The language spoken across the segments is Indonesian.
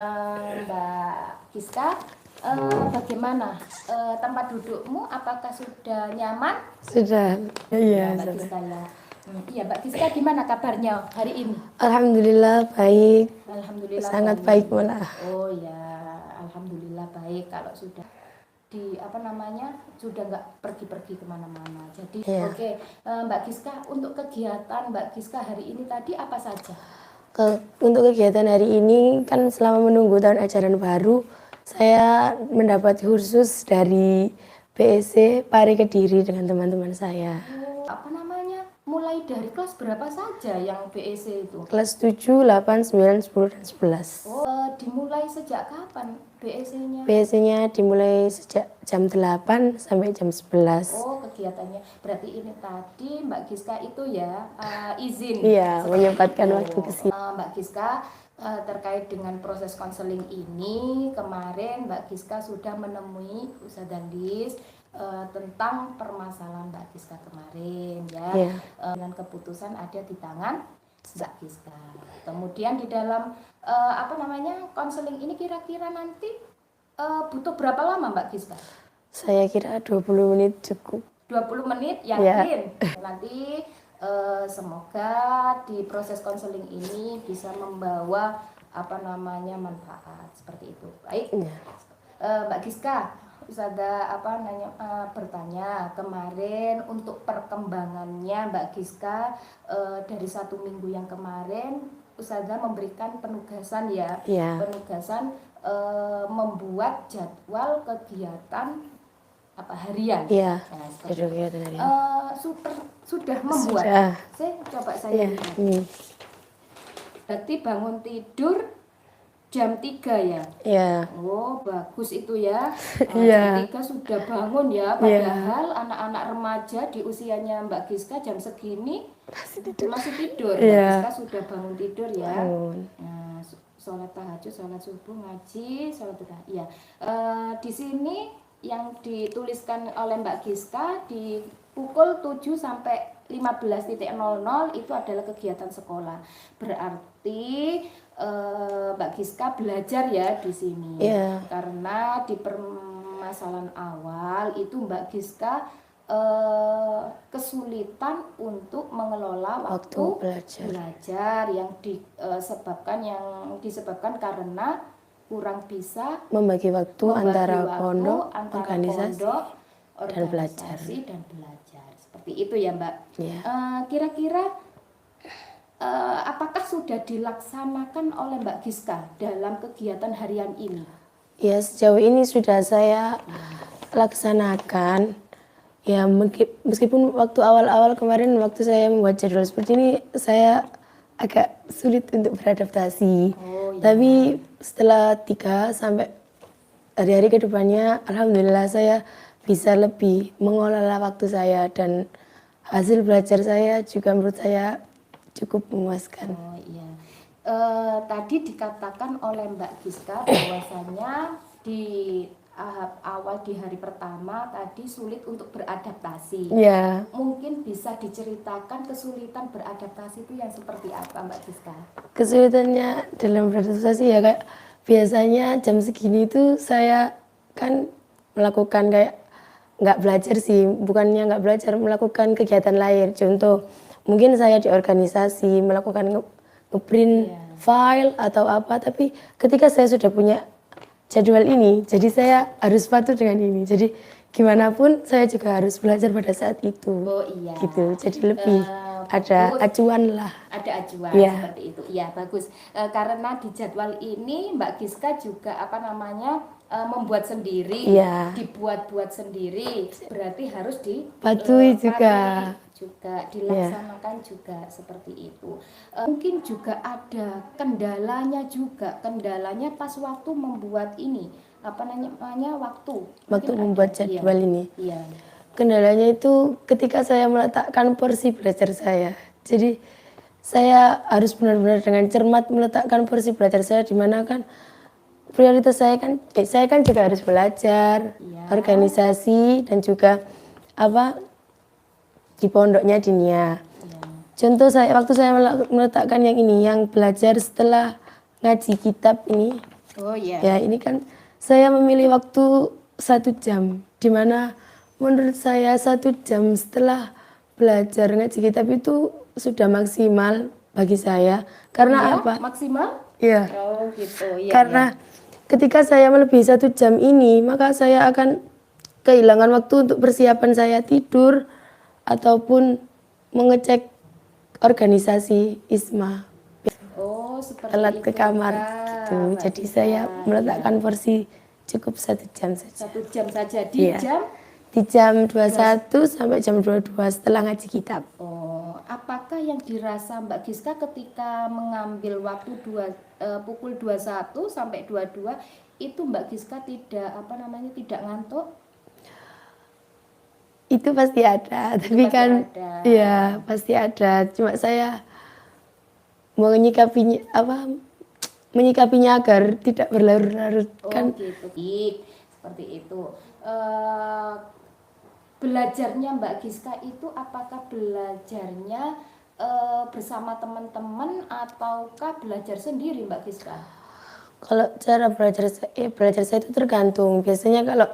Mbak Giska, bagaimana tempat dudukmu? Apakah sudah nyaman? Sudah, iya. Mbak Giska ya. Iya, Mbak Giska, gimana kabarnya hari ini? Alhamdulillah baik. Alhamdulillah sangat baik malah. Oh ya, alhamdulillah baik kalau sudah sudah nggak pergi-pergi kemana-mana. Jadi oke. Mbak Giska, untuk kegiatan Mbak Giska hari ini tadi apa saja? Untuk kegiatan hari ini kan selama menunggu tahun ajaran baru, saya mendapat kursus dari BSC Pari Kediri dengan teman-teman saya. Mulai dari kelas berapa saja yang BSC itu? Kelas 7, 8, 9, 10, dan 11. Dimulai sejak kapan BSC-nya? BSC-nya dimulai sejak jam 8 sampai jam 11. Kegiatannya. Berarti ini tadi Mbak Giska itu ya izin. Iya, menyempatkan waktu ke sini. Mbak Giska, terkait dengan proses konseling ini, kemarin Mbak Giska sudah menemui Ustadzah Lis tentang permasalahan Mbak Giska kemarin ya. Dengan keputusan ada di tangan Mbak Giska. Kemudian di dalam konseling ini kira-kira nanti butuh berapa lama Mbak Giska? Saya kira 20 menit cukup. 20 menit yakin? Nanti semoga di proses konseling ini bisa membawa manfaat seperti itu. Baik. Mbak Giska, Ustadzah bertanya kemarin untuk perkembangannya Mbak Giska dari 1 minggu yang kemarin Ustadzah memberikan penugasan penugasan membuat jadwal kegiatan harian. Sudah membuat. Saya lihat. Berarti bangun tidur jam 3 ya? Iya. Bagus itu ya. Jam 3 sudah bangun ya. Padahal anak-anak remaja di usianya Mbak Giska jam segini masih tidur. Mbak Giska sudah bangun tidur ya. Nah, sholat tahajud, sholat subuh, ngaji, sholat tahajud. Ya. Di sini yang dituliskan oleh Mbak Giska di pukul 7 sampai 15.00 itu adalah kegiatan sekolah. Berarti Mbak Giska belajar ya di sini. Karena di permasalahan awal itu Mbak Giska kesulitan untuk mengelola waktu belajar yang disebabkan karena kurang bisa membagi waktu antara pondok, organisasi, dan belajar. Seperti itu ya Mbak. Kira-kira apakah sudah dilaksanakan oleh Mbak Giska dalam kegiatan harian ini? Ya, sejauh ini sudah saya laksanakan. Ya, meskipun waktu awal-awal kemarin waktu saya membuat jadwal seperti ini saya agak sulit untuk beradaptasi. Tapi setelah 3 sampai hari-hari kedepannya, alhamdulillah saya bisa lebih mengelola waktu saya dan hasil belajar saya juga menurut saya cukup memuaskan. Tadi dikatakan oleh Mbak Giska bahwasanya di awal di hari pertama tadi sulit untuk beradaptasi. Mungkin bisa diceritakan kesulitan beradaptasi itu yang seperti apa Mbak Giska? Kesulitannya dalam beradaptasi ya kayak biasanya jam segini itu saya kan melakukan kayak nggak belajar sih, bukannya nggak belajar, melakukan kegiatan lain. Contoh mungkin saya di organisasi melakukan ngeprint file atau apa, tapi ketika saya sudah punya jadwal ini, jadi saya harus patuh dengan ini. Jadi gimana pun saya juga harus belajar pada saat itu. Gitu. Jadi lebih ada acuan lah. Ada acuan seperti itu. Iya, bagus. Karena di jadwal ini Mbak Giska juga membuat sendiri, dibuat-buat sendiri. Berarti harus dipatuhi juga dilaksanakan juga seperti itu. Mungkin juga ada kendalanya pas waktu membuat ini waktu membuat jadwal ini. Kendalanya itu ketika saya meletakkan porsi belajar saya. Jadi saya harus benar-benar dengan cermat meletakkan porsi belajar saya, di mana kan prioritas saya kan juga harus belajar, organisasi, dan juga di pondoknya Dinia. Contoh waktu saya meletakkan yang ini, yang belajar setelah ngaji kitab ini, Oh iya. Ya ini kan saya memilih waktu 1 jam, dimana menurut saya 1 jam setelah belajar ngaji kitab itu sudah maksimal bagi saya. Karena iya, apa? maksimal? Ya, Oh gitu, iya. karena ketika saya melebihi 1 jam ini, maka saya akan kehilangan waktu untuk persiapan saya tidur ataupun mengecek organisasi ISMA. Oh seperti Telat itu ke kamar gitu. Mbak Jadi Giska. saya meletakkan Iya. porsi cukup 1 jam saja. 1 jam saja di Iya. jam. Di jam 21 sampai jam 22 setelah ngaji kitab. Oh, apakah yang dirasa Mbak Giska ketika mengambil waktu pukul 21 sampai 22 itu Mbak Giska tidak ngantuk? Itu pasti ada, tapi pasti kan ada. ya pasti ada. Cuma saya menyikapinya agar tidak berlarut-larut kan. Gitu. Seperti itu. Belajarnya Mbak Giska itu apakah belajarnya bersama teman-teman ataukah belajar sendiri Mbak Giska? Kalau cara belajar saya itu tergantung. Biasanya kalau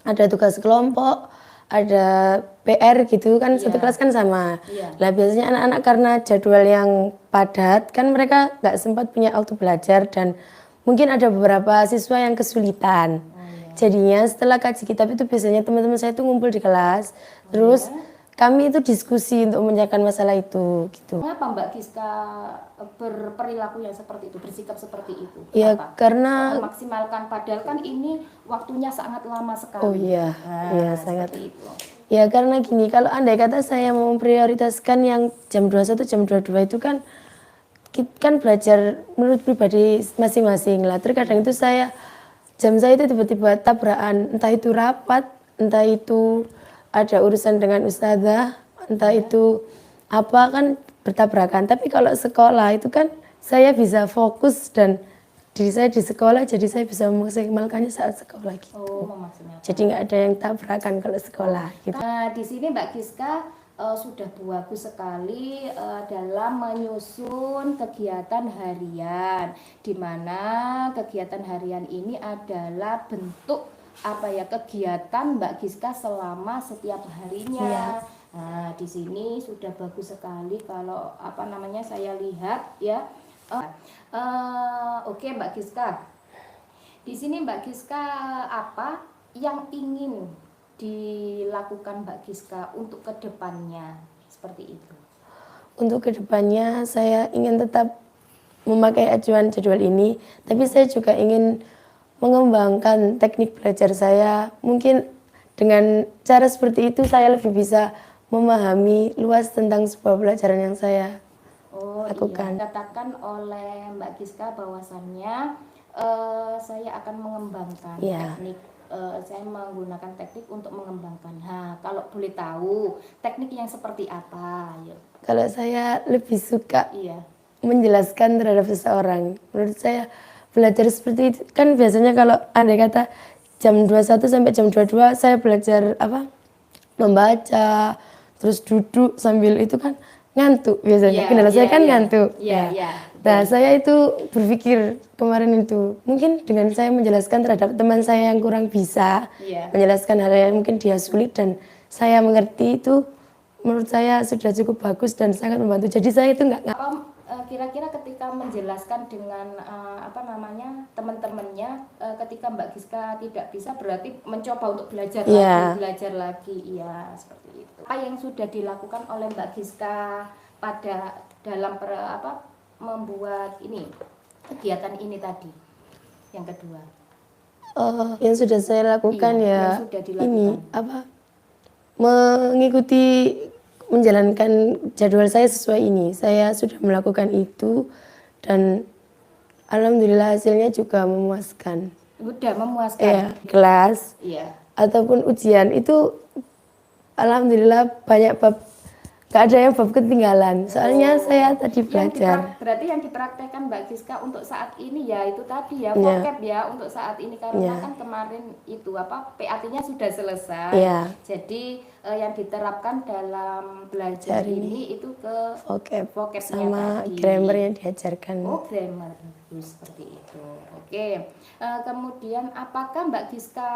ada tugas kelompok, ada PR gitu kan, satu kelas kan sama. Lah biasanya anak-anak karena jadwal yang padat kan mereka nggak sempat punya waktu belajar dan mungkin ada beberapa siswa yang kesulitan. Jadinya setelah kaji kitab itu biasanya teman-teman saya itu ngumpul di kelas, terus kami itu diskusi untuk menyelesaikan masalah itu gitu. Kenapa Mbak Giska berperilaku yang seperti itu, bersikap seperti itu? Ya Kenapa? karena Memaksimalkan, padahal kan ini waktunya sangat lama sekali. Oh iya, iya sangat. Itu. Ya karena gini, kalau andai kata saya mau memprioritaskan yang jam 21, jam 22 itu kan belajar menurut pribadi masing-masing lah. Terkadang itu jam saya itu tiba-tiba tabrakan, entah itu rapat, entah itu ada urusan dengan ustazah, entah itu apa kan bertabrakan. Tapi kalau sekolah itu kan saya bisa fokus dan diri saya di sekolah, jadi saya bisa memaksimalkannya saat sekolah gitu. Memaksimalkan. Jadi nggak ada yang tabrakan kalau sekolah gitu. Nah, di sini Mbak Giska sudah bagus sekali dalam menyusun kegiatan harian, di mana kegiatan harian ini adalah bentuk kegiatan Mbak Giska selama setiap harinya. Iya. Nah, di sini sudah bagus sekali kalau saya lihat ya. Oke Mbak Giska. Di sini Mbak Giska apa yang ingin dilakukan Mbak Giska untuk kedepannya seperti itu? Untuk kedepannya saya ingin tetap memakai acuan jadwal ini, tapi saya juga ingin mengembangkan teknik belajar saya. Mungkin dengan cara seperti itu saya lebih bisa memahami luas tentang sebuah pelajaran yang saya lakukan. Iya. Katakan oleh Mbak Giska bahwasannya saya akan mengembangkan teknik. Saya menggunakan teknik untuk mengembangkan. Nah, kalau boleh tahu teknik yang seperti apa? Ya. Kalau saya lebih suka menjelaskan terhadap seseorang. Menurut saya belajar seperti itu kan biasanya kalau andai kata jam 21 sampai jam 22 saya belajar membaca, terus duduk sambil itu kan ngantuk biasanya. Kendala saya kan ngantuk. Nah, saya itu berpikir kemarin itu, mungkin dengan saya menjelaskan terhadap teman saya yang kurang bisa, menjelaskan hal yang mungkin dia sulit dan saya mengerti itu, menurut saya sudah cukup bagus dan sangat membantu. Jadi saya itu kira-kira ketika menjelaskan dengan teman-temannya, ketika Mbak Giska tidak bisa berarti mencoba untuk belajar lagi, iya seperti itu. Apa yang sudah dilakukan oleh Mbak Giska pada dalam membuat kegiatan ini tadi, yang kedua? Yang sudah saya lakukan mengikuti menjalankan jadwal saya sesuai ini. Saya sudah melakukan itu dan alhamdulillah hasilnya juga memuaskan. Udah memuaskan. Kelas ataupun ujian itu alhamdulillah banyak bab nggak ada yang bab ketinggalan. Soalnya saya tadi belajar. Berarti yang dipraktekkan Mbak Giska untuk saat ini ya itu tadi ya vocab ya untuk saat ini karena kan kemarin itu PAT-nya sudah selesai. Jadi yang diterapkan dalam belajar ini itu ke vocab sama grammar yang diajarkan. Oh, grammar seperti itu. Oke. Kemudian apakah Mbak Giska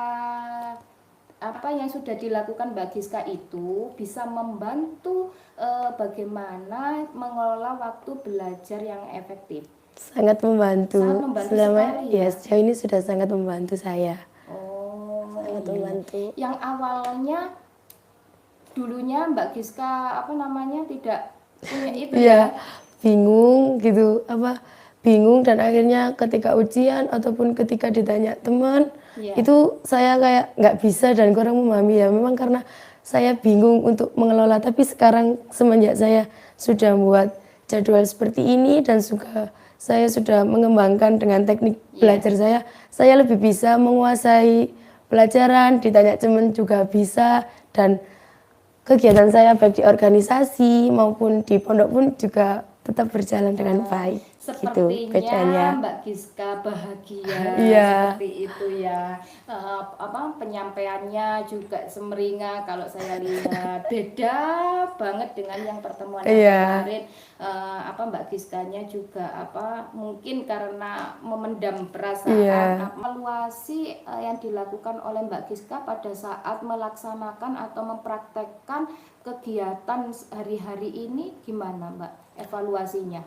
apa yang sudah dilakukan Mbak Giska itu bisa membantu bagaimana mengelola waktu belajar yang efektif? Sangat membantu. Sangat membantu sekali ya. Sejauh ini sudah sangat membantu saya. Oh, sangat membantu. Yang awalnya dulunya Mbak Giska tidak punya itu ya. Bingung gitu, bingung dan akhirnya ketika ujian ataupun ketika ditanya teman itu saya kayak nggak bisa dan kurang memahami ya, memang karena saya bingung untuk mengelola. Tapi sekarang semenjak saya sudah membuat jadwal seperti ini dan saya sudah mengembangkan dengan teknik belajar saya lebih bisa menguasai pelajaran, ditanya teman juga bisa, dan kegiatan saya baik di organisasi maupun di pondok pun juga tetap berjalan dengan baik. Sepertinya gitu bedanya. Mbak Giska bahagia seperti itu ya. Penyampaiannya juga semeringah kalau saya lihat. Beda banget dengan yang pertemuan kemarin. Mbak Giskanya juga mungkin karena memendam perasaan, evaluasi yang dilakukan oleh Mbak Giska pada saat melaksanakan atau mempraktekkan kegiatan hari-hari ini gimana Mbak evaluasinya?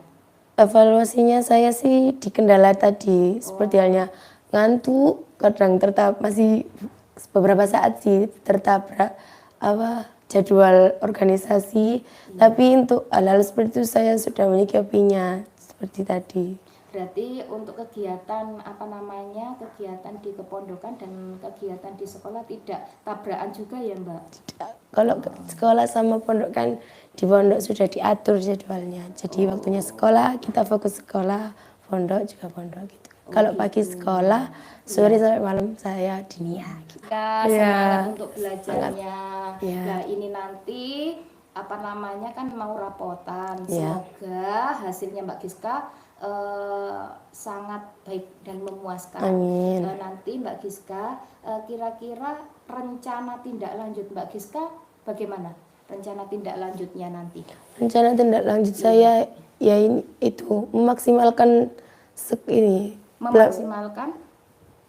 Evaluasinya saya sih di kendala tadi, seperti halnya ngantuk, kadang masih beberapa saat sih tertabrak jadwal organisasi, tapi untuk hal-hal seperti itu saya sudah menyikapinya seperti tadi. Berarti untuk kegiatan kegiatan di kepondokan dan kegiatan di sekolah tidak tabrakan juga ya Mbak? Tidak. Kalau sekolah sama pondok kan di pondok sudah diatur jadwalnya. Jadi waktunya sekolah, kita fokus sekolah, pondok juga pondok gitu. Kalau pagi sekolah, sore sampai malam saya dinia. Gitu. Semangat untuk belajarnya. Nah ini nanti kan mau rapotan. Semoga hasilnya Mbak Giska sangat baik dan memuaskan. Amin. Nanti Mbak Giska kira-kira rencana tindak lanjut Mbak Giska bagaimana? Rencana tindak lanjutnya nanti? Rencana tindak lanjut saya itu memaksimalkan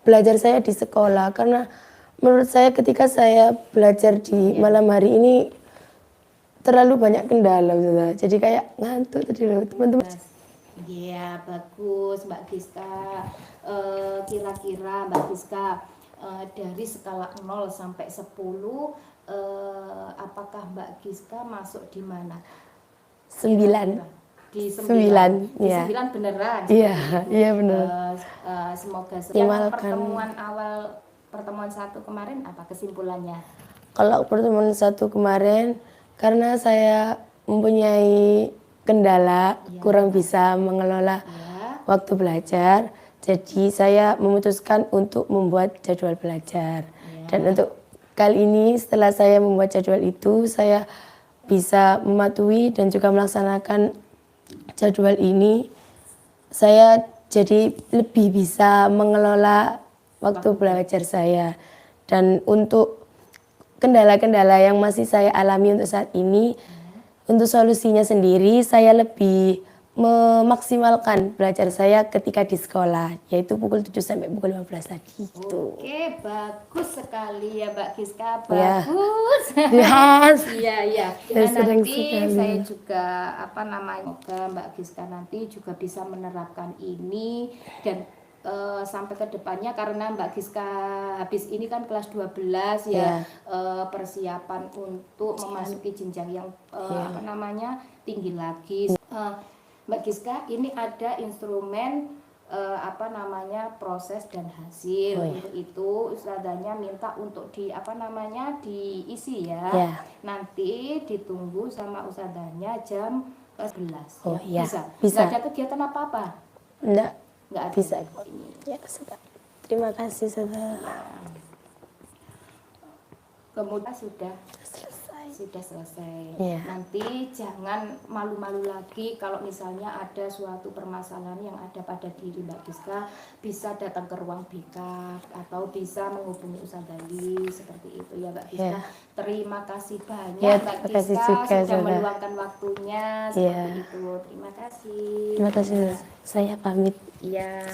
belajar saya di sekolah, karena menurut saya ketika saya belajar di malam hari ini terlalu banyak kendala, jadi kayak ngantuk tadi loh teman-teman. Iya, bagus Mbak Giska. Kira-kira Mbak Giska dari skala 0 sampai 10 apakah Mbak Giska masuk di mana? 9. Di 9. Di 9 beneran. Iya benar. Semoga setelah pertemuan 1 kemarin apa kesimpulannya? Kalau pertemuan 1 kemarin, karena saya mempunyai kendala, kurang bisa mengelola waktu belajar, jadi saya memutuskan untuk membuat jadwal belajar. Dan untuk kali ini setelah saya membuat jadwal itu, saya bisa mematuhi dan juga melaksanakan jadwal ini. Saya jadi lebih bisa mengelola waktu belajar saya. Dan untuk kendala-kendala yang masih saya alami untuk saat ini, untuk solusinya sendiri, saya lebih memaksimalkan belajar saya ketika di sekolah, yaitu pukul 7 sampai pukul 15 tadi. Gitu. Oke, bagus sekali ya Mbak Giska, bagus. Iya. Nanti saya juga semoga Mbak Giska nanti juga bisa menerapkan ini dan sampai ke depannya, karena Mbak Giska habis ini kan kelas 12 persiapan untuk memasuki jenjang yang tinggi lagi. Mbak Giska, ini ada instrumen proses dan hasil. Untuk itu ustadzanya minta untuk diisi ya. Nanti ditunggu sama ustadzanya jam 11. Bisa. Nggak ada kegiatan apa-apa? Nggak ada. Bisa. Ya, sudah. Terima kasih sudah. Kemudian sudah selesai. Sudah selesai. Iya. Nanti jangan malu-malu lagi kalau misalnya ada suatu permasalahan yang ada pada diri Mbak Giska, bisa datang ke ruang BK atau bisa menghubungi Ustazah Gali seperti itu ya Mbak Giska. Terima kasih banyak Mbak Giska sudah meluangkan waktunya seperti itu. Terima kasih. Terima kasih. Saya pamit. Iya.